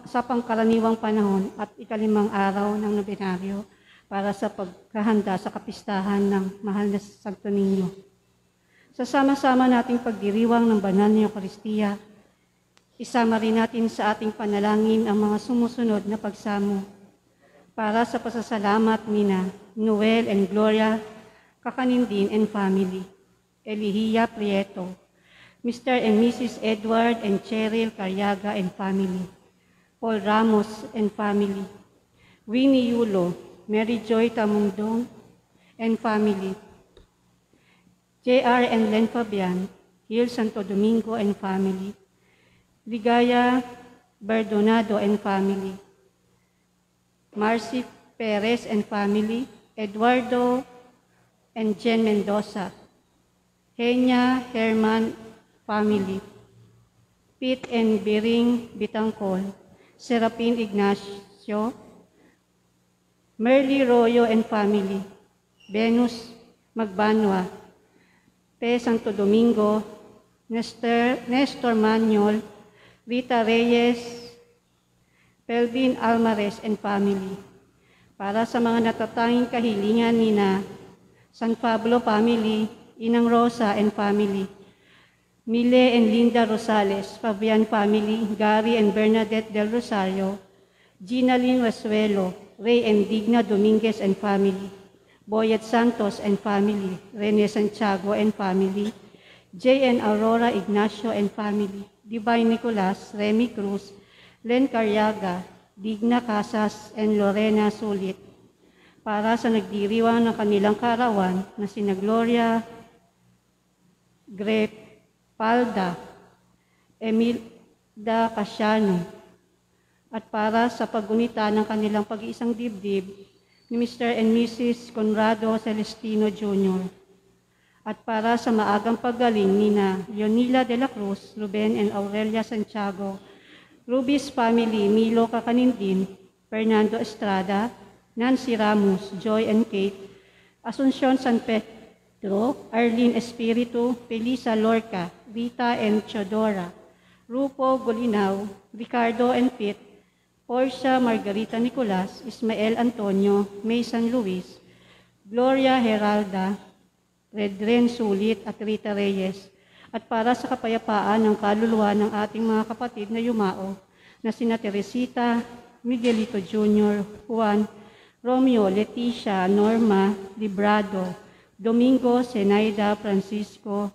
sa pangkaraniwang panahon at ikalimang araw ng nobenaryo para sa paghahanda sa kapistahan ng mahal na Santo Niño. Sa sama-sama nating pagdiriwang ng banal na Eucharistia, isama rin natin sa ating panalangin ang mga sumusunod na pagsamo para sa pasasalamat nina Noel and Gloria Kakanindin and family, Elihia Prieto, Mr. and Mrs. Edward and Cheryl Carriaga and family, Paul Ramos and family, Winnie Yulo, Mary Joy Tamundong and family, J.R. and Len Fabian, Hil Santo Domingo and family, Ligaya Berdonado and family, Marcy Perez and family, Eduardo and Jen Mendoza, Henya Herman family, Pete and Biring Bitangkol, Serapin Ignacio, Merly Royo and family, Venus Magbanwa, P. Santo Domingo, Nestor Manuel, Rita Reyes, Pelvin Almares and family. Para sa mga natatanging kahilingan nina San Pablo family, Inang Rosa and family, Mile and Linda Rosales, Fabian family, Gary and Bernadette del Rosario, Gina Lynn Rasuelo, Ray and Digna Dominguez and family, Boyet Santos and family, Rene Santiago and family, J. and Aurora Ignacio and family, Divine Nicolas, Remy Cruz, Len Carriaga, Digna Casas and Lorena Sulit, para sa nagdiriwang ng kanilang kaarawan na sina Gloria Grepalda, Emilda Casiano, at para sa paggunita ng kanilang pag-iisang dibdib ni Mr. and Mrs. Conrado Celestino Jr. At para sa maagang paggaling nina Leonila de la Cruz, Ruben and Aurelia Santiago, Rubis family, Milo Kakanindin, Fernando Estrada, Nancy Ramos, Joy and Kate, Asuncion San Pedro, Arlene Espiritu, Felisa Lorca, Rita and Chodora, Rupo Golinaw, Ricardo and Pete, Portia Margarita Nicolas, Ismael Antonio, May San Luis, Gloria Heralda, Redren Sulit at Rita Reyes, at para sa kapayapaan ng kaluluwa ng ating mga kapatid na yumao na sina Teresita, Miguelito Jr., Juan, Romeo, Leticia, Norma, Librado, Domingo, Zenaida, Francisco,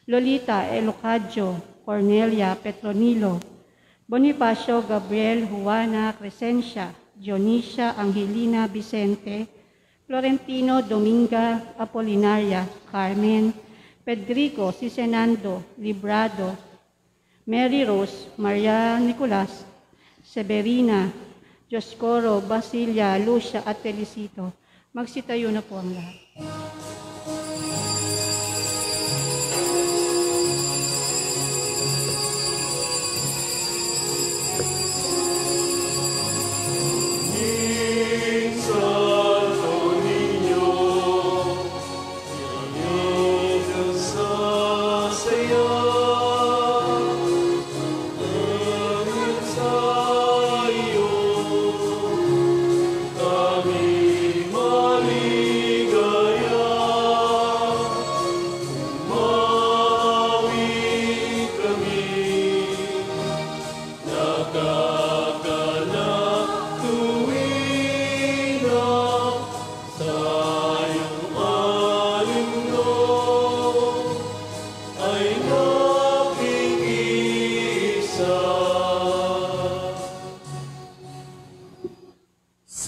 Lolita, Elocadio, Cornelia, Petronilo, Bonifacio, Gabriel, Juana, Crescencia, Dionisia, Angelina, Vicente, Florentino, Dominga, Apolinaria, Carmen, Pedrico, Cisenando, Librado, Mary Rose, Maria Nicolas, Severina, Joscoro, Basilia, Lucia at Felicito. Magsitayo na po ang lahat.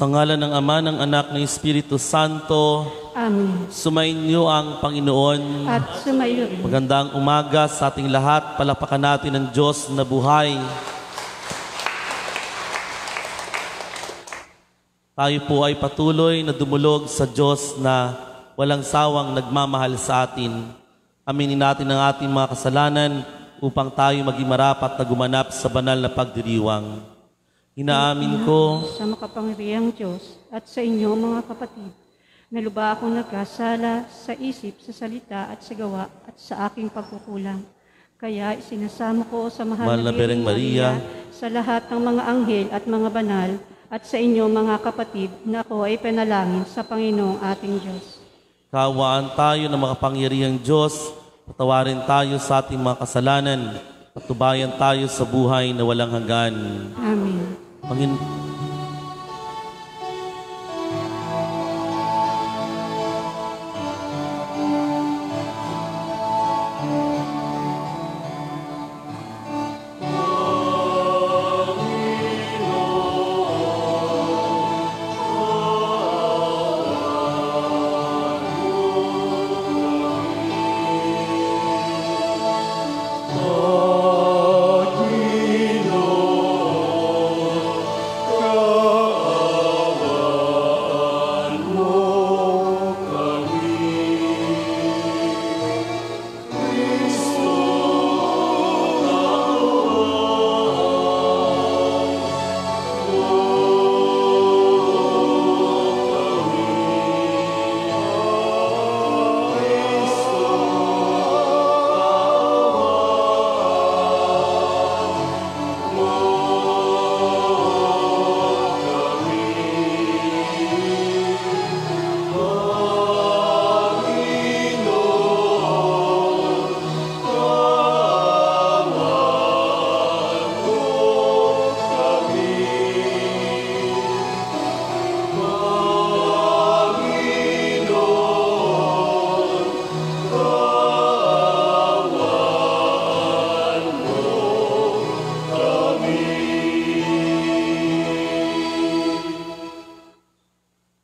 Sa ngalan ng Ama, ng Anak, ng Espiritu Santo. Amen. Sumainyo ang Panginoon. At sumayo rin. Magandang umaga sa ating lahat. Palakpakan natin ang Diyos na buhay. Tayo po ay patuloy na dumulog sa Diyos na walang sawang nagmamahal sa atin. Aminin natin ang ating mga kasalanan upang tayo maging marapat na gumanap sa banal na pagdiriwang. Inaamin ko sa makapangyarihang Diyos at sa inyo mga kapatid, na lubha akong nagkasala sa isip, sa salita at sa gawa at sa aking pagkukulang. Kaya isinasamo ko sa mahal Mahal na Birheng Maria, sa lahat ng mga anghel at mga banal, at sa inyo mga kapatid, na ako ay panalangin sa Panginoong ating Diyos. kaawaan tayo ng makapangyarihang Diyos, patawarin tayo sa ating mga kasalanan, patubayan tayo sa buhay na walang hanggan. Amen.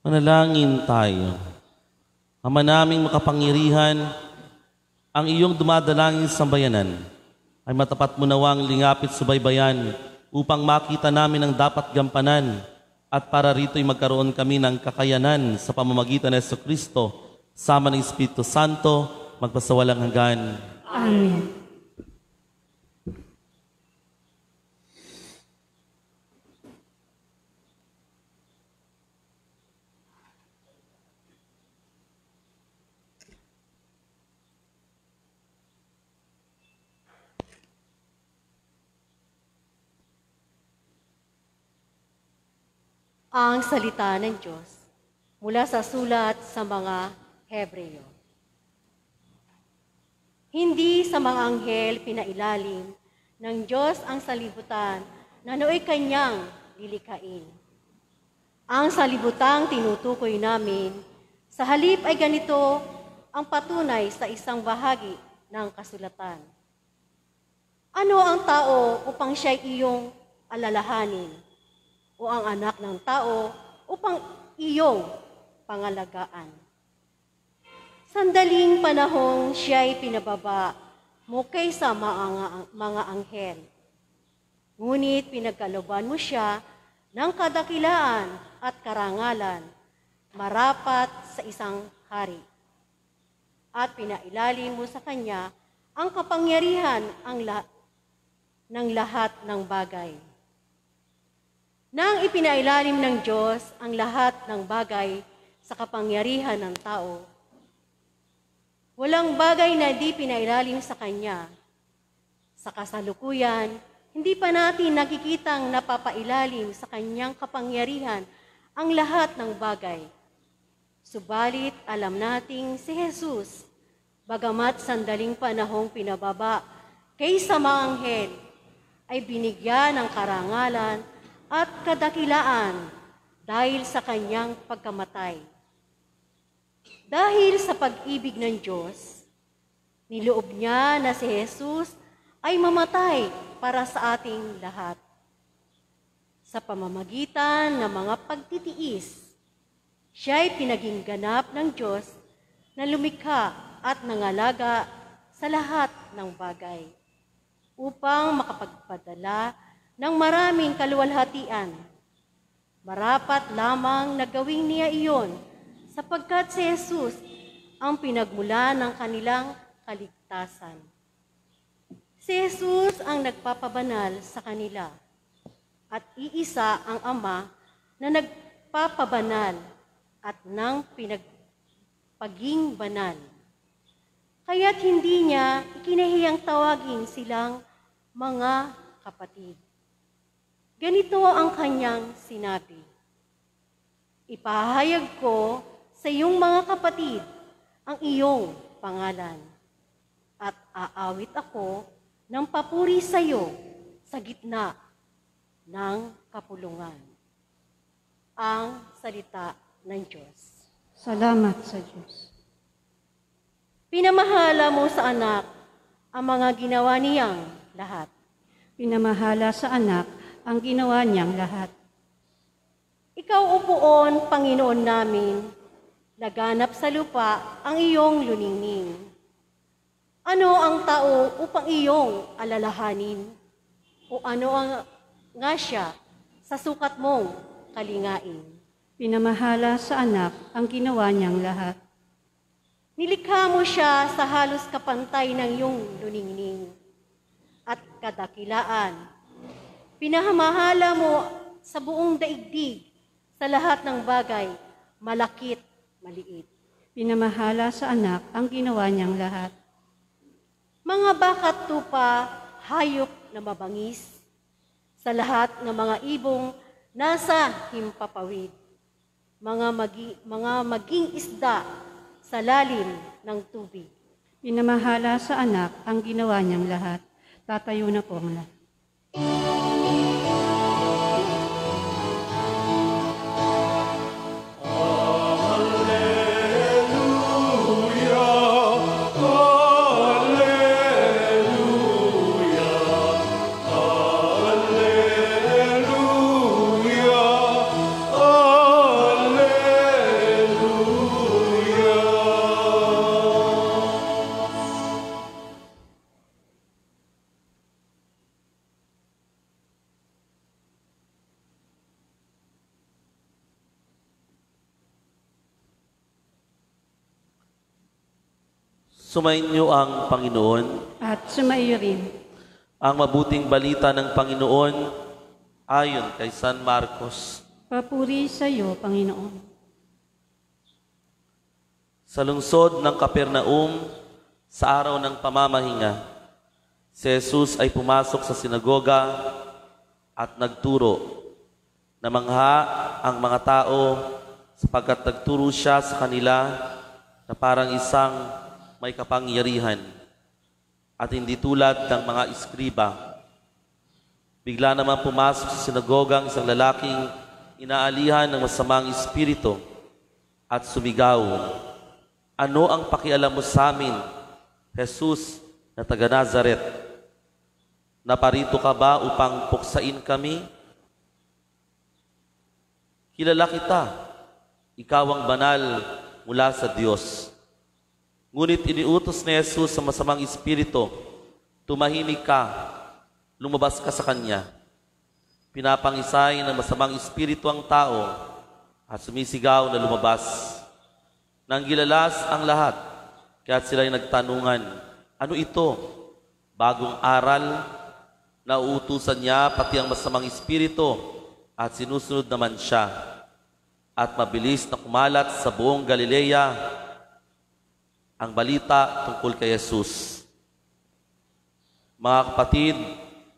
Manalangin tayo. Ama naming makapangyarihan, ang iyong dumadalangin sa bayanan ay matapat mo nawang lingapit subaybayan upang makita namin ang dapat gampanan at para rito'y magkaroon kami ng kakayanan sa pamamagitan ng Jesucristo, sama ng Espiritu Santo, magpasawalang hanggan. Amen. Ang salita ng Diyos mula sa sulat sa mga Hebreo. Hindi sa mga anghel pinailalim ng Diyos ang salibutan na nooy kanyang lilikhain. Ang salibutang tinutukoy namin, sa halip ay ganito ang patunay sa isang bahagi ng kasulatan. Ano ang tao upang siya'y iyong alalahanin? O ang anak ng tao upang iyong pangalagaan. Sandaling panahong siya'y pinababa mo kaysa mga anghel. Ngunit pinagkalooban mo siya ng kadakilaan at karangalan, marapat sa isang hari. At pinailalim mo sa kanya ang kapangyarihan ng lahat ng bagay. Nang ipinailalim ng Diyos ang lahat ng bagay sa kapangyarihan ng tao, walang bagay na di pinailalim sa Kanya. Sa kasalukuyan, hindi pa natin nakikitang napapailalim sa Kanyang kapangyarihan ang lahat ng bagay. Subalit alam nating si Jesus, bagamat sandaling panahong pinababa kaysa mga anghel, ay binigyan ng karangalan at kadakilaan dahil sa kanyang pagkamatay. Dahil sa pag-ibig ng Diyos, niloob niya na si Jesus ay mamatay para sa ating lahat. Sa pamamagitan ng mga pagtitiis, siya'y pinaging ganap ng Diyos na lumikha at nangalaga sa lahat ng bagay upang makapagpadala ng maraming kaluwalhatian. Marapat lamang na gawin niya iyon sapagkat si Jesus ang pinagmula ng kanilang kaligtasan. Si Jesus ang nagpapabanal sa kanila at iisa ang Ama na nagpapabanal at ng pinagpaging banal. kaya't hindi niya ikinahiyang tawagin silang mga kapatid. Ganito ang kanyang sinabi, "Ipahayag ko sa iyong mga kapatid ang iyong pangalan, at aawit ako ng papuri sa iyo sa gitna ng kapulungan." Ang salita ng Diyos. Salamat sa Diyos. Pinamahala mo sa anak ang mga ginawa niyang lahat. Pinamahala sa anak ang ginawa niyang lahat. Ikaw upuon, Panginoon namin, laganap sa lupa ang iyong luningning. Ano ang tao upang iyong alalahanin? O ano ang nga siya sa sukat mong kalingain? Pinamahala sa anak ang ginawa niyang lahat. Nilikha mo siya sa halos kapantay ng iyong luningning at kadakilaan. Pinahamahala mo sa buong daigdig sa lahat ng bagay, malakit, maliit. Pinamahala sa anak ang ginawa niyang lahat. Mga bakat tupa, hayop na mabangis, sa lahat ng mga ibong nasa himpapawid, mga maging isda sa lalim ng tubig. Pinamahala sa anak ang ginawa niyang lahat. Tatayo na po ang lahat. Sumainyo ang Panginoon. At sumaiyo rin. Ang mabuting balita ng Panginoon ayon kay San Marcos. Papuri sa iyo, Panginoon. Sa lungsod ng Capernaum, sa araw ng pamamahinga, si Jesus ay pumasok sa sinagoga at nagturo. Namangha ang mga tao sapagkat nagturo siya sa kanila na parang isang may kapangyarihan at hindi tulad ng mga iskriba. Bigla naman pumasok sa sinagogang isang lalaking inaalihan ng masamang espiritu at sumigaw, "Ano ang pakialam mo sa amin, Jesus na taga Nazaret? Naparito ka ba upang puksain kami? Kilala kita, ikaw ang banal mula sa Diyos." Ngunit iniutos ni Jesus sa masamang espiritu, "Tumahimik ka, lumabas ka sa kanya." Pinapangisay ng masamang espiritu ang tao at sumisigaw na lumabas. Nanggilalas ang lahat, kaya't sila'y nagtanungan, "Ano ito? Bagong aral? Nauutusan niya pati ang masamang espiritu at sinusunod naman siya." At mabilis na kumalat sa buong Galilea ang balita tungkol kay Jesus. Mga kapatid,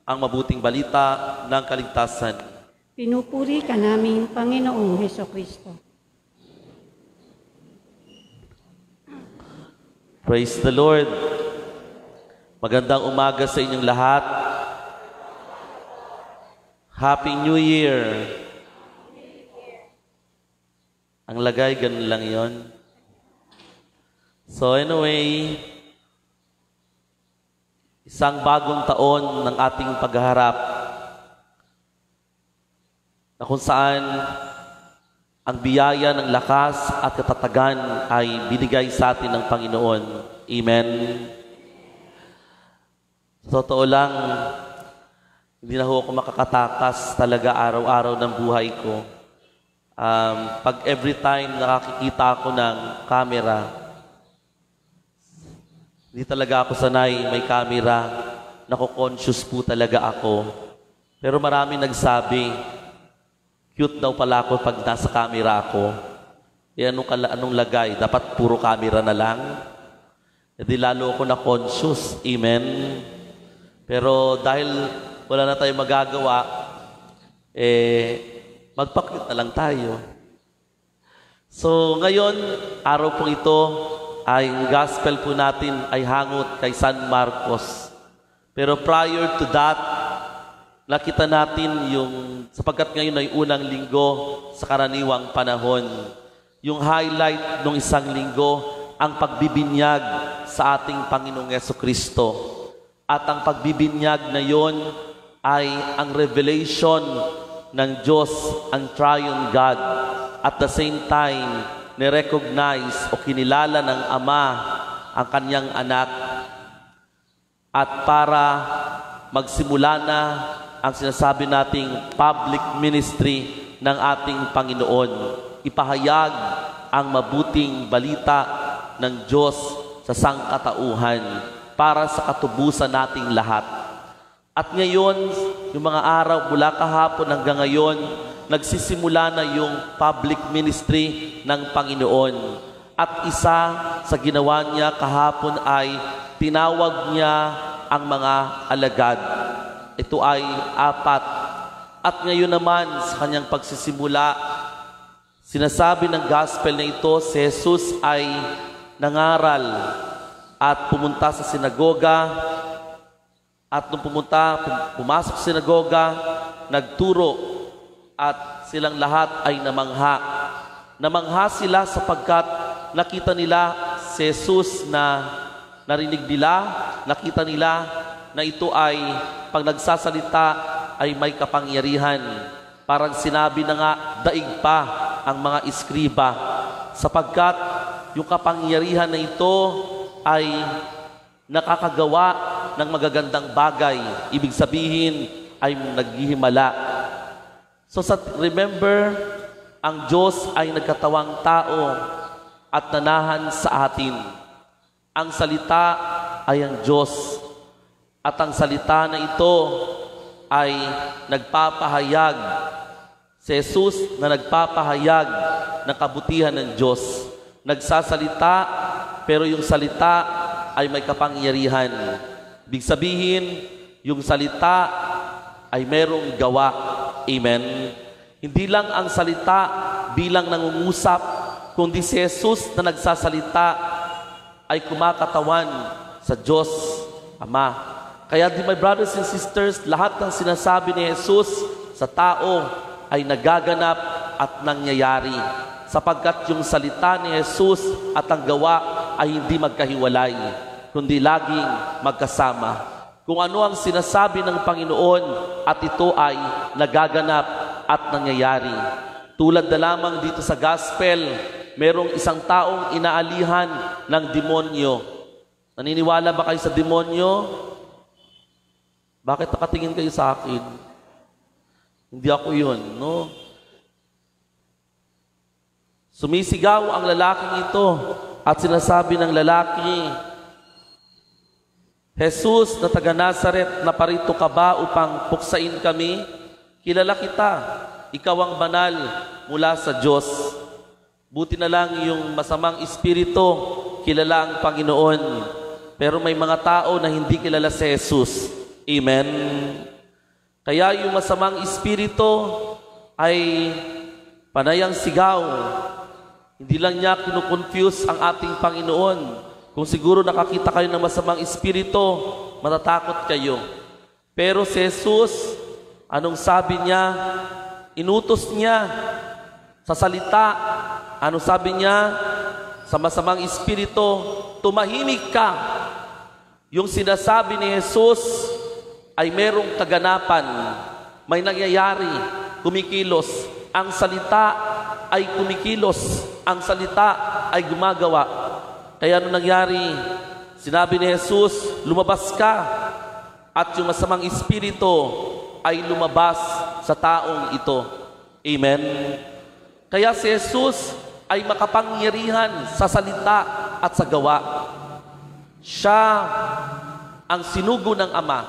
ang mabuting balita ng kaligtasan. Pinupuri ka namin, Panginoong Hesukristo. Praise the Lord. Magandang umaga sa inyong lahat. Happy New Year. Ang lagay, ganun lang yon. So anyway, isang bagong taon ng ating pagharap na kung saan ang biyaya ng lakas at katatagan ay binigay sa atin ng Panginoon. Amen. Sa totoo lang, hindi na ako makakatakas talaga araw-araw ng buhay ko. Pag every time nakakikita ako ng camera, hindi talaga ako sanay may camera. Nako-conscious po talaga ako. Pero marami nagsabi, cute daw pala ako pag nasa camera ako. Anong lagay? Dapat puro camera na lang? di lalo ako na conscious. Amen? Pero dahil wala na tayong magagawa, magpa-cute na lang tayo. So ngayon, araw pong ito, ay gospel po natin ay hangot kay San Marcos. Pero prior to that, nakita natin sapagkat ngayon ay unang linggo sa karaniwang panahon, yung highlight ng isang linggo, ang pagbibinyag sa ating Panginoong Jesucristo. At ang pagbibinyag na yon ay ang revelation ng Diyos, ang triune God. At the same time, nirecognize o kinilala ng Ama ang kanyang anak. At para magsimula na ang sinasabi nating public ministry ng ating Panginoon, ipahayag ang mabuting balita ng Diyos sa sangkatauhan para sa katubusan nating lahat. At ngayon, yung mga araw mula kahapon hanggang ngayon, nagsisimula na yung public ministry ng Panginoon. At isa sa ginawa niya kahapon ay tinawag niya ang mga alagad. Ito ay 4. At ngayon naman sa kanyang pagsisimula, sinasabi ng gospel na ito, si Jesus ay nangaral at pumunta sa sinagoga. At nung pumasok sa sinagoga, nagturo at silang lahat ay namangha. Namangha sila sapagkat nakita nila si Jesus na narinig nila, nakita nila na ito ay pag nagsasalita ay may kapangyarihan. Parang sinabi na nga, daig pa ang mga iskriba sapagkat yung kapangyarihan na ito ay nakakagawa ng magagandang bagay. Ibig sabihin ay naghihimala. So remember, ang Diyos ay nagkatawang tao at nanahan sa atin. Ang salita ay ang Diyos. At ang salita na ito ay nagpapahayag. Si Jesus na nagpapahayag ng kabutihan ng Diyos. Nagsasalita, pero yung salita ay may kapangyarihan. Ibig sabihin, yung salita ay merong gawa. Amen? Hindi lang ang salita bilang nangungusap, kundi si Jesus na nagsasalita ay kumakatawan sa Diyos Ama. Kaya my brothers and sisters, lahat ng sinasabi ni Jesus sa tao ay nagaganap at nangyayari. Sapagkat yung salita ni Jesus at ang gawa ay hindi magkahiwalay, kundi laging magkasama. Kung ano ang sinasabi ng Panginoon at ito ay nagaganap at nangyayari. Tulad na lamang dito sa gospel, merong isang taong inaalihan ng demonyo. Naniniwala ba kayo sa demonyo? Bakit nakatingin kayo sa akin? Hindi ako yun, no? Sumisigaw ang lalaking ito at sinasabi ng lalaki, Jesus na taga Nazaret, naparito ka ba upang puksain kami? Kilala kita, ikaw ang banal mula sa Diyos. Buti na lang yung masamang espiritu, kilala ang Panginoon. Pero may mga tao na hindi kilala si Jesus. Amen? Kaya yung masamang espiritu ay panayang sigaw. Hindi lang niya kinukonfuse ang ating Panginoon. Kung siguro nakakita kayo ng masamang espiritu, matatakot kayo. Pero si Jesus, anong sabi niya? Inutos niya sa salita. Anong sabi niya? Sa masamang espiritu, tumahimik ka. Yung sinasabi ni Jesus ay merong kaganapan. May nangyayari, kumikilos. Ang salita ay kumikilos. Ang salita ay gumagawa. Kaya ano nangyari? Sinabi ni Jesus, lumabas ka. At yung masamang espiritu ay lumabas sa taong ito. Amen? Kaya si Jesus ay makapangyarihan sa salita at sa gawa. Siya ang sinugo ng Ama.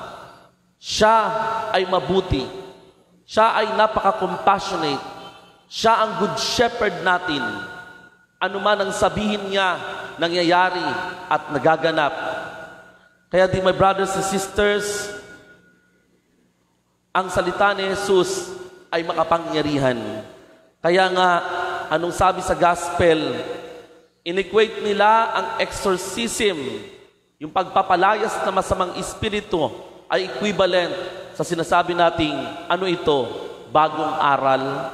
Siya ay mabuti. Siya ay napaka-compassionate. Siya ang good shepherd natin. Ano man ang sabihin niya nangyayari at nagaganap. Kaya di my brothers and sisters, ang salita ni Jesus ay makapangyarihan. Kaya nga, anong sabi sa gospel, in-equate nila ang exorcism, yung pagpapalayas na masamang espiritu, ay equivalent sa sinasabi nating, ano ito, bagong aral.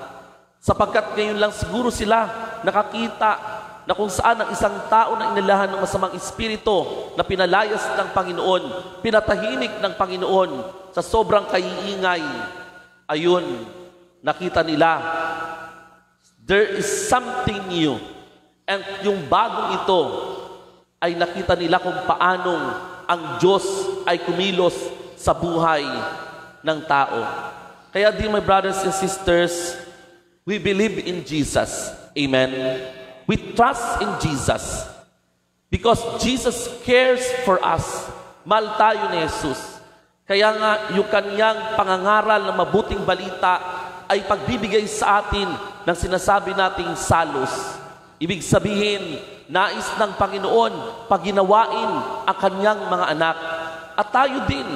Sapagkat ngayon lang siguro sila nakakita na kung saan ang isang tao na inilahan ng masamang espiritu na pinalayas ng Panginoon, pinatahimik ng Panginoon sa sobrang kaiingay, ayun, nakita nila, there is something new. And yung bagong ito ay nakita nila kung paanong ang Diyos ay kumilos sa buhay ng tao. Kaya di my brothers and sisters, we believe in Jesus. Amen. We trust in Jesus because Jesus cares for us. Mahal tayo ni Jesus. Kaya nga yung kanyang pangangaral ng mabuting balita ay pagbibigay sa atin ng sinasabi nating salos. Ibig sabihin, nais ng Panginoon paginawain ang kanyang mga anak. At tayo din,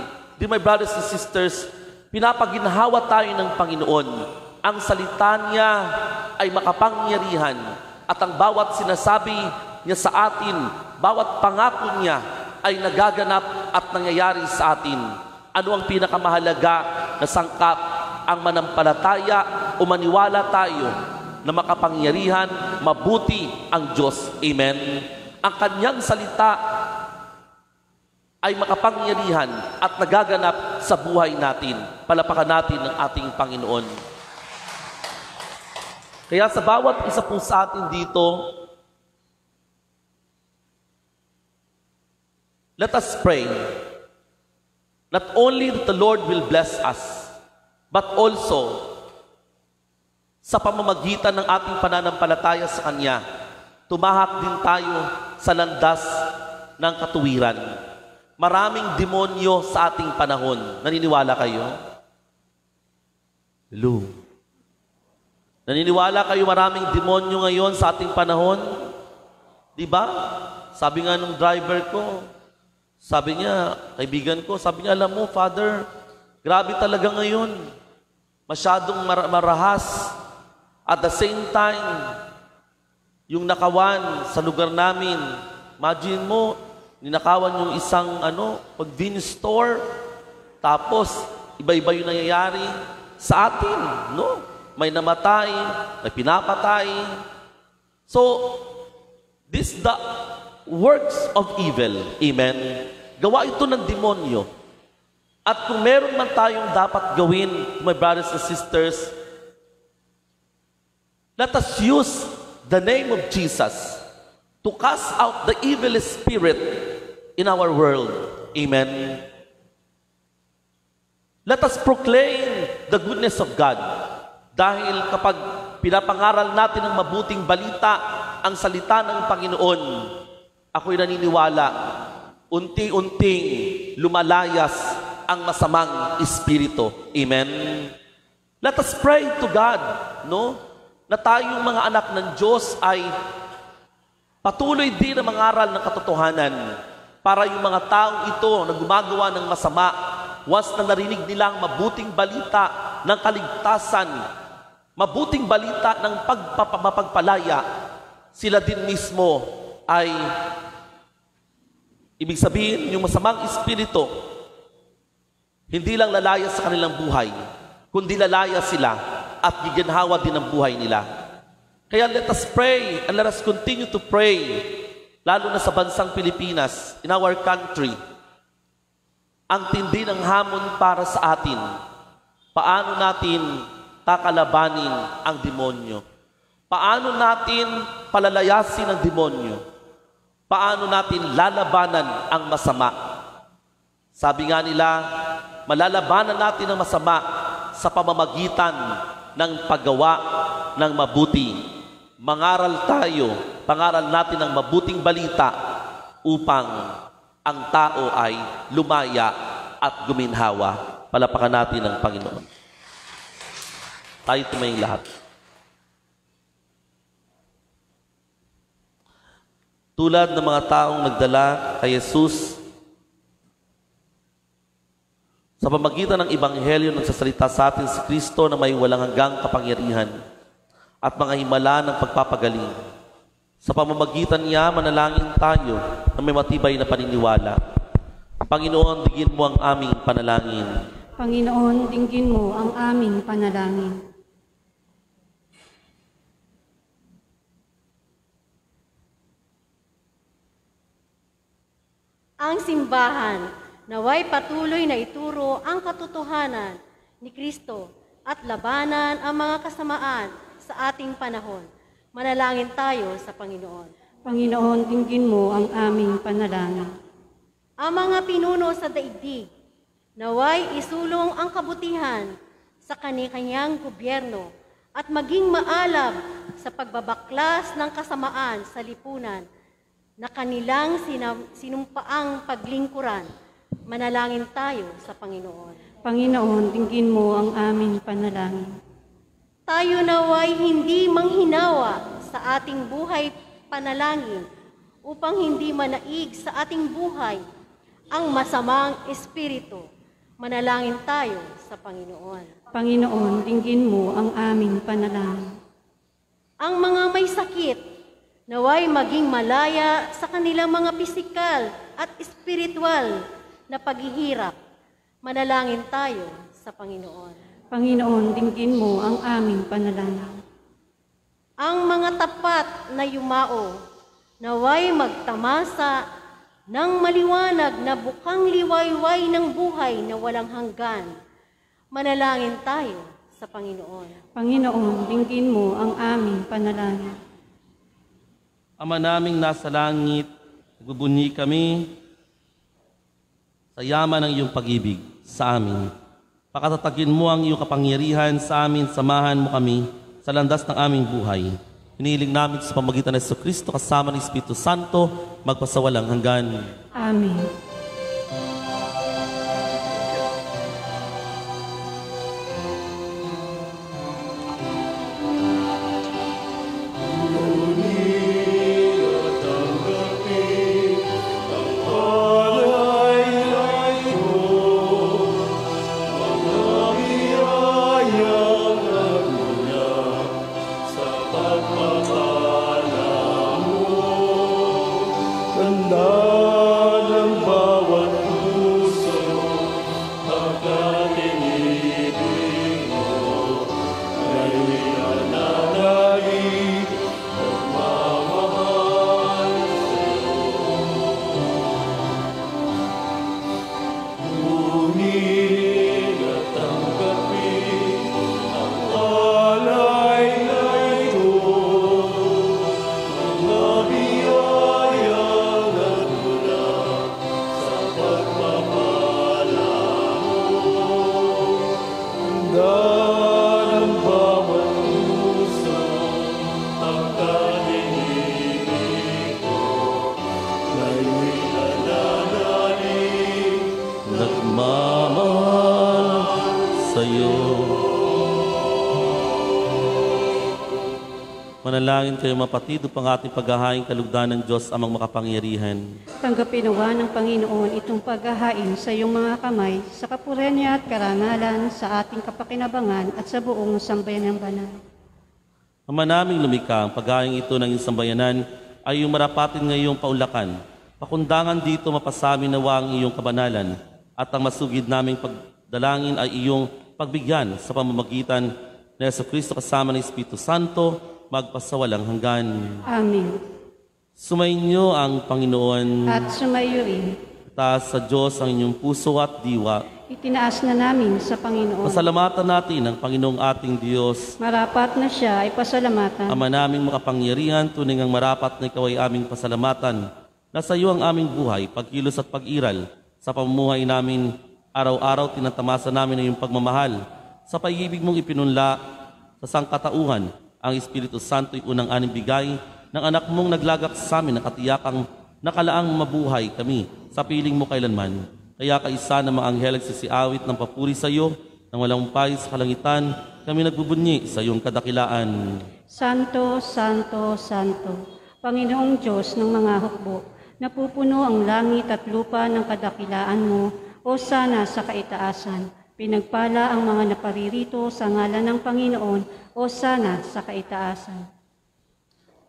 my brothers and sisters, pinapaginhawa tayo ng Panginoon. Ang salita niya ay makapangyarihan. At ang bawat sinasabi niya sa atin, bawat pangako niya ay nagaganap at nangyayari sa atin. Ano ang pinakamahalaga na sangkap? Ang manampalataya o maniwala tayo na makapangyarihan, mabuti ang Diyos. Amen. Ang kanyang salita ay makapangyarihan at nagaganap sa buhay natin. Palapakan natin ang ating Panginoon. Kaya sa bawat isa po sa atin dito, let us pray. Not only that the Lord will bless us, but also sa pamamagitan ng ating pananampalataya sa Kanya, tumahak din tayo sa landas ng katuwiran. Maraming demonyo sa ating panahon. Naniniwala kayo? Hello? Naniniwala kayo maraming demonyo ngayon sa ating panahon? Di ba? Sabi nga nung driver ko, sabi niya, kaibigan ko, sabi niya, alam mo, Father, grabe talaga ngayon. Masyadong marahas. At the same time, yung nakawan sa lugar namin, imagine mo, ninakawan yung isang convenience store, tapos iba-iba yung nangyayari sa atin, no? May namatay, may pinapatay. So, this the works of evil. Amen. Gawa ito ng demonyo. At kung meron man tayong dapat gawin, my brothers and sisters, let us use the name of Jesus to cast out the evil spirit in our world. Amen. Let us proclaim the goodness of God. Dahil kapag pinapangaral natin ang mabuting balita, ang salita ng Panginoon, ako'y naniniwala, unti-unting lumalayas ang masamang espiritu. Amen? Let us pray to God, no? Na tayong mga anak ng Diyos ay patuloy din na mangaral ng katotohanan para yung mga taong ito na gumagawa ng masama, once na narinig nilang mabuting balita ng kaligtasan, mabuting balita ng mapagpalaya, sila din mismo ay, ibig sabihin, yung masamang espiritu, hindi lang lalaya sa kanilang buhay, kundi lalaya sila at giginhawa din ang buhay nila. Kaya let us pray and let us continue to pray, lalo na sa bansang Pilipinas, in our country. Ang tindi ng hamon para sa atin, paano natin kakalabanin ang demonyo? Paano natin palalayasin ang demonyo? Paano natin lalabanan ang masama? Sabi nga nila, malalabanan natin ang masama sa pamamagitan ng paggawa ng mabuti. Mangaral tayo, pangaral natin ng mabuting balita upang ang tao ay lumaya at guminhawa. Palapakan natin ang Panginoon. Tayo tumayong lahat. Tulad ng mga taong nagdala kay Jesus sa pamagitan ng Ebanghelyo, nagsasalita sa atin si Kristo na may walang hanggang kapangyarihan at mga himala ng pagpapagaling. Sa pamamagitan niya, manalangin tayo na may matibay na paniniwala. Panginoon, digin mo ang aming panalangin. Panginoon, dinggin mo ang aming panalangin. Ang simbahan naway patuloy na ituro ang katotohanan ni Kristo at labanan ang mga kasamaan sa ating panahon. Manalangin tayo sa Panginoon. Panginoon, dinggin mo ang aming panalangin. Ang mga pinuno sa daigdig, naway isulong ang kabutihan sa kani-kanyang gobyerno at maging maalab sa pagbabaklas ng kasamaan sa lipunan na kanilang sinumpaang paglingkuran. Manalangin tayo sa Panginoon. Panginoon, dinggin mo ang aming panalangin. Tayo naway hindi manghinawa sa ating buhay panalangin upang hindi manaig sa ating buhay ang masamang espiritu. Manalangin tayo sa Panginoon. Panginoon, dinggin mo ang aming panalangin. Ang mga may sakit, naway maging malaya sa kanilang mga pisikal at espiritual na paghihirap. Manalangin tayo sa Panginoon. Panginoon, dinggin mo ang aming panalangin. Ang mga tapat na yumao, naway magtamasa ng maliwanag na bukang liwayway ng buhay na walang hanggan. Manalangin tayo sa Panginoon. Panginoon, dinggin mo ang aming panalangin. Ama naming nasa langit, nagbubunyi kami sa yaman ng iyong pag-ibig sa amin. Pakatatagin mo ang iyong kapangyarihan sa amin, samahan mo kami sa landas ng aming buhay. Hinihiling namin sa pamamagitan ng Jesucristo kasama ng Espiritu Santo, magpasawalang hanggan. Amen. Manalangin kayo mapatid upang ating paghahaing kalugdan ng Diyos amang makapangyarihan. Tanggapin nawa ng Panginoon itong paghahain sa iyong mga kamay, sa kapurihan niya at karangalan, sa ating kapakinabangan at sa buong sambayan ng banal. Ama naming lumikha, ang paghahaing ito ng iyong sambayanan ay iyong marapatin ngayong paulakan. Pakundangan dito mapasamin nawa ang iyong kabanalan at ang masugid naming pagdalangin ay iyong pagbigyan sa pamamagitan na Jesucristo kasama ng Espiritu Santo, magpasawalang hanggan. Amen. Sumainyo ang Panginoon. At sumayo rin. Taas sa Diyos ang inyong puso at diwa. Itinaas na namin sa Panginoon. Pasalamatan natin ang Panginoong ating Diyos. Marapat na siya ay pasalamatan. Ama naming makapangyarihan, tunay ngang marapat na ikaw ay aming pasalamatan. Nasa iyo ang aming buhay, pagkilos at pag-iral. Sa pamumuhay namin, araw-araw tinatamasa namin ang iyong pagmamahal. Sa pag-ibig mong ipinunla sa sangkatauhan, ang Espiritu Santo ay unang aning bigay ng anak mong naglagak sa amin na katiyakang nakalaang mabuhay kami sa piling mo kailanman. Kaya kaisa ng mga anghel nagsisiawit ng papuri sa iyo, nang walang umpay sa kalangitan, kami nagbubunyi sa iyong kadakilaan. Santo, Santo, Santo, Panginoong Diyos ng mga hukbo, napupuno ang langit at lupa ng kadakilaan mo, o sana sa kaitaasan. Pinagpala ang mga naparirito sa ngalan ng Panginoon, o sana sa kaitaasan.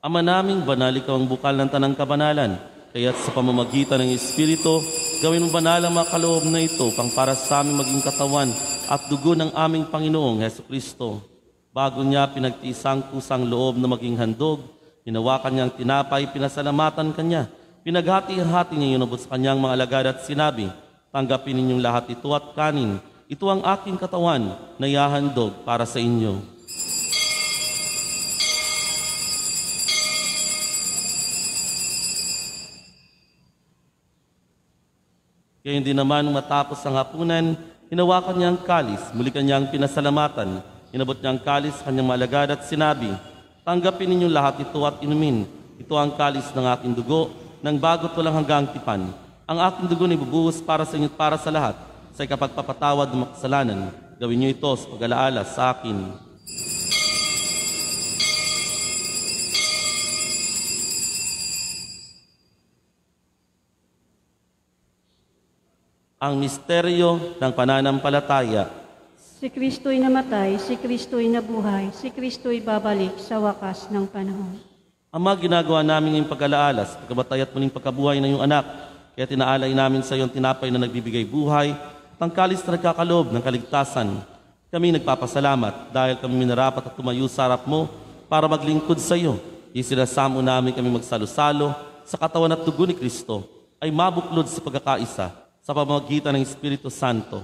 Ama naming banal, ikaw ang bukal ng tanang kabanalan, kaya't sa pamamagitan ng Espiritu, gawin mo banal ang mga kaloob na ito pang para sa aming maging katawan at dugo ng aming Panginoong Heso Kristo. Bago niya pinagtiisang kusang loob na maging handog, hinawakan niyang tinapay, pinasalamatan kanya, pinaghati-hati niya yun sa kanyang mga alagad at sinabi, tanggapin ninyong lahat ito at kanin. Ito ang aking katawan na ihahandog para sa inyo. Kaya hindi naman matapos ang hapunan, hinawakan niya ang kalis, muli kanyang pinasalamatan, inabot niya ang kalis sa kanyang malagad at sinabi, tanggapin ninyong lahat ito at inumin. Ito ang kalis ng aking dugo, ng bago't walang hanggang tipan. Ang aking dugo na ibubuhos para sa inyo at para sa lahat, sa ikapagpapatawad ng mga kasalanan. Gawin niyo ito sa pag-alaala sa akin. Ang misteryo ng pananampalataya. Si Kristo'y namatay, si Kristo'y nabuhay, si Kristo'y babalik sa wakas ng panahon. Ama, ginagawa namin yung pag-alaala sa pagkamatay at muling pagkabuhay ng iyong anak. Kaya tinaalay namin sa iyong tinapay na nagbibigay buhay at ang kalis na nagkakaloob ng kaligtasan. Kami nagpapasalamat dahil kami minarapat at tumayo sa harap mo para maglingkod sa iyo. Isinasamo namin kami magsalo-salo sa katawan at dugo ni Kristo ay mabuklod sa pagkakaisa sa pamamagitan ng Espiritu Santo.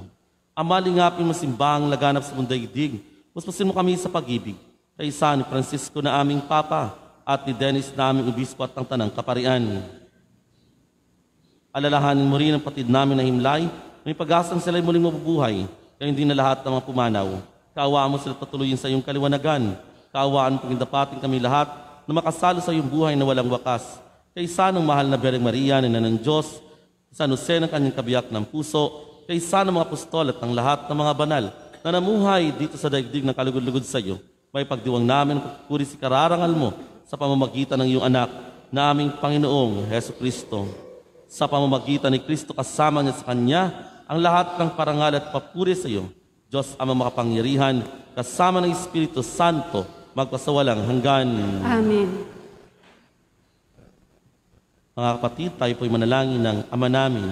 Ama, lingapin mo simbahang laganap sa mundaigdig. Puspusin mo kami sa pag-ibig. Kaisa ni Francisco na aming Papa at ni Dennis na aming Obispo at ang Tanang Kaparian. Alalahanin mo rin ang patid namin na himlay, may pag-asang sila'y muling mabubuhay, kaya hindi na lahat ng mga pumanaw. Kaawaan mo sila patuloyin sa iyong kaliwanagan. Kaawaan pong indapatin kami lahat na makasalo sa iyong buhay na walang wakas. Kaisa ng mahal na Bereng Maria, na ng Diyos, San Jose ng kanyang kabiyak ng puso, kaisa ng mga apostol at ng lahat ng mga banal na namuhay dito sa daigdig ng kalugod-lugod sa iyo. May pagdiwang namin ang pagpupuri si kararangal mo sa pamamagitan ng iyong anak na aming Panginoong Heso Kristo. Sa pamamagitan ni Kristo kasama niya sa Kanya ang lahat ng parangal at papuri sa iyo. Diyos Ama makapangyarihan, kasama ng Espiritu Santo, magpasawalang hanggan. Amen. Mga kapatid, tayo po'y manalangin ng Ama namin.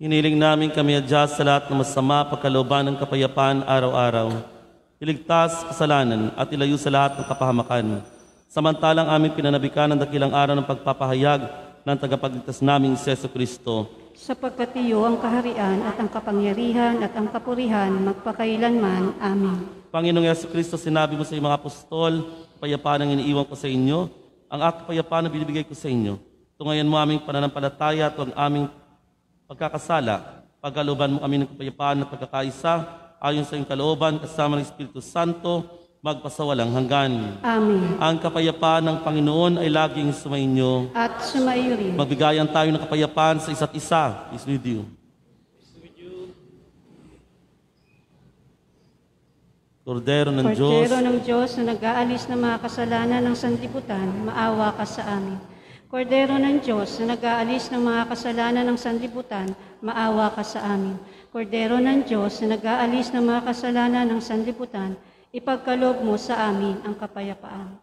Hiniling namin kami adya sa lahat ng masama, pagkalooban ng kapayapaan araw-araw. Iligtas kasalanan at ilayo sa lahat ng kapahamakan. Samantalang aming pinanabikan ang dakilang araw ng pagpapahayag ng tagapagligtas naming Jesu Kristo. Sapagkat iyo ang kaharian at ang kapangyarihan at ang kapurihan magpakailanman. Amen. Panginoong Yesu Kristo, sinabi mo sa iyong mga apostol, kapayapaan ang iniiwan ko sa inyo, ang aking kapayapaan na binibigay ko sa inyo. Tungayan mo aming pananampalataya at ang aming pagkakasala. Pagkalooban mo kami ng kapayapaan at pagkakaisa, ayon sa iyong kalooban, kasama ng Espiritu Santo, magpasawalang hanggan. Amen. Ang kapayapaan ng Panginoon ay laging sumainyo. At sumaiyo rin. Magbigayan tayo ng kapayapaan sa isa't isa. Is with you. Kordero ng Diyos, Kordero ng Diyos na nag-aalis ng mga kasalanan ng sanlibutan, maawa ka sa amin. Kordero ng Diyos na nag-aalis ng mga kasalanan ng sanlibutan, maawa ka sa amin. Kordero ng Diyos na nag-aalis ng mga kasalanan ng sanlibutan, ipagkaloob mo sa amin ang kapayapaan.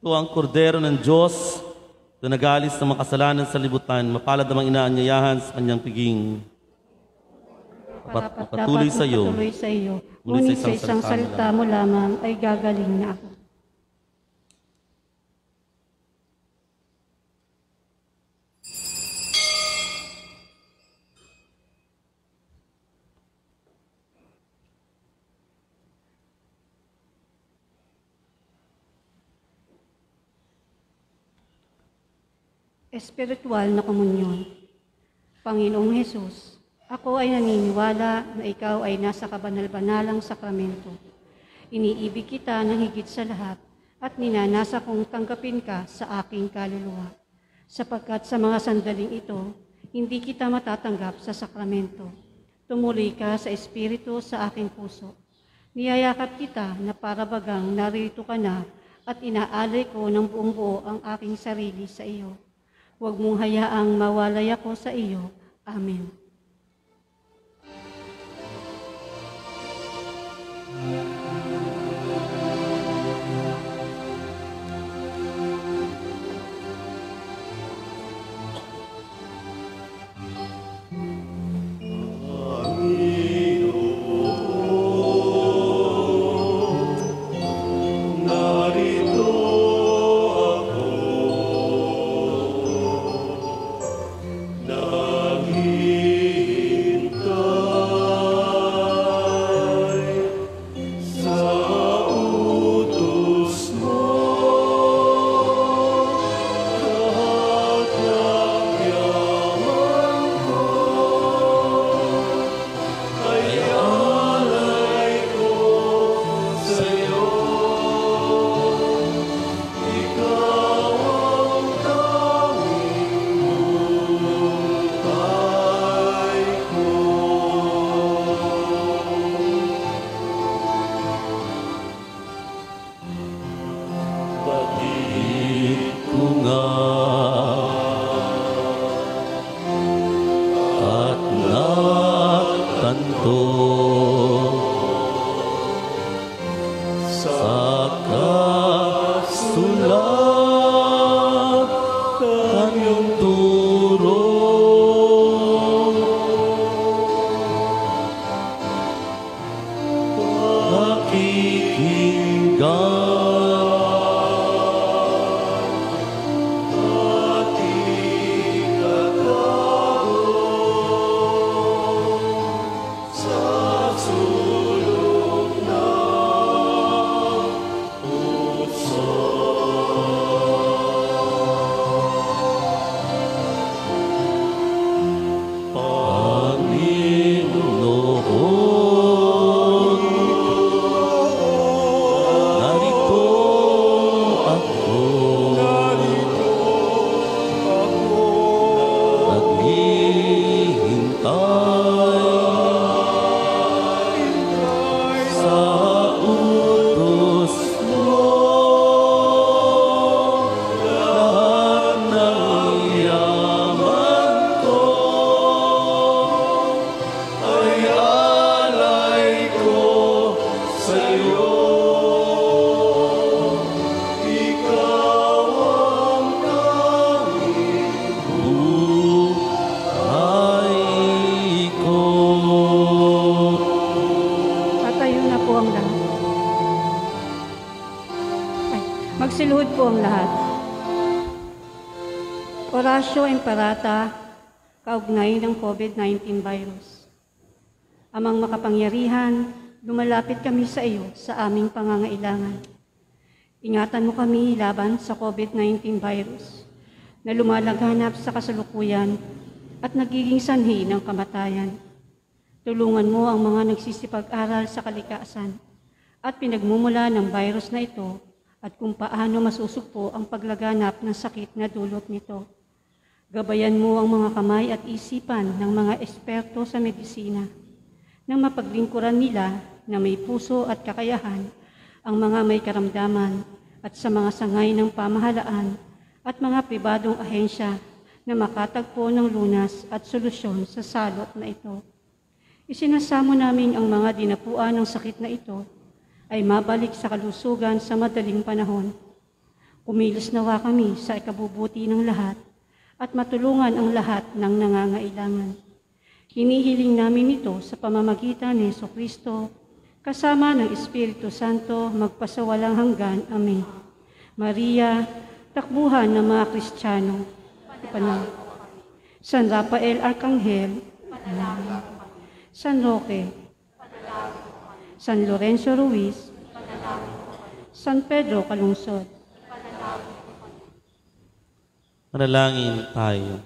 ito ang kordero ng Diyos na nag-aalis ng mga kasalanan sa libutan, mapalad namang inaanyayahan sa kanyang piging. Patuloy sa iyo. Patuloy sa iyo. Ngunit Ngunit sa isang salita mo lamang ay gagaling na ako. Espiritual na komunyon. Panginoong Hesus, ako ay naniniwala na ikaw ay nasa kabanal-banalang sakramento. Iniibig kita ng higit sa lahat at ninanasa kong tanggapin ka sa aking kaluluwa. Sapagkat sa mga sandaling ito, hindi kita matatanggap sa sakramento. Tumuloy ka sa Espiritu sa aking puso. Niyayakap kita na para bagang narito ka na at inaalay ko ng buong buo ang aking sarili sa iyo. Huwag mong hayaang mawalay ako sa iyo. Amen. Narito ang lahat. Magsiluhod po ang lahat. Orasyo Imperata, kaugnay ng COVID-19 virus. Amang makapangyarihan, lumalapit kami sa iyo sa aming pangangailangan. Ingatan mo kami laban sa COVID-19 virus na lumalaghanap sa kasalukuyan at nagiging sanhi ng kamatayan. Tulungan mo ang mga nagsisipag-aral sa kalikasan at pinagmumula ng virus na ito at kung paano masusugpo ang paglaganap ng sakit na dulot nito. Gabayan mo ang mga kamay at isipan ng mga eksperto sa medisina nang mapaglingkuran nila na may puso at kakayahan ang mga may karamdaman at sa mga sangay ng pamahalaan at mga pribadong ahensya na makatagpo ng lunas at solusyon sa salot na ito. Isinasamo namin ang mga dinapuan ng sakit na ito ay mabalik sa kalusugan sa madaling panahon. Kumilos nawa kami sa ikabubuti ng lahat at matulungan ang lahat ng nangangailangan. Hinihiling namin ito sa pamamagitan ni Jesucristo, kasama ng Espiritu Santo, magpasawalang hanggan. Amen. Maria, takbuhan ng mga Kristiyano, panalangin. San Rafael Arcangel, panalangin. San Roque, panalangin. San Lorenzo Ruiz, panalangin. San Pedro Calungsod, Manalangin tayo.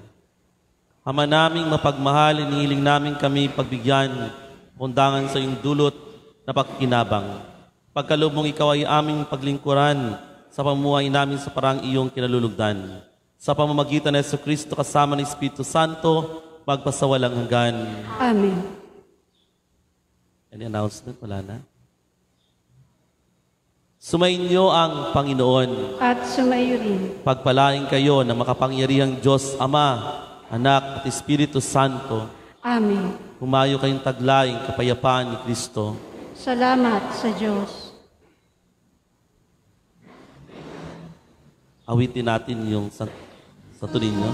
Ama naming mapagmahal, inihiling namin kami pagbigyan, undangan sa iyong dulot na pagkinabang. Pagkaloob mong ikaw ay aming paglingkuran sa pamuhay namin sa parang iyong kinalulugdan. Sa pamamagitan ng Jesucristo kasama ng Espiritu Santo, magpasawalang hanggan. Amen. Any announcement? Wala na? Sumainyo ang Panginoon. At sumayo rin. Pagpalain kayo ng makapangyarihang Diyos, Ama, Anak at Espiritu Santo. Amen. Humayo kayong taglaying kapayapaan ni Kristo. Salamat sa Diyos. Awitin natin yung sa tunin nyo.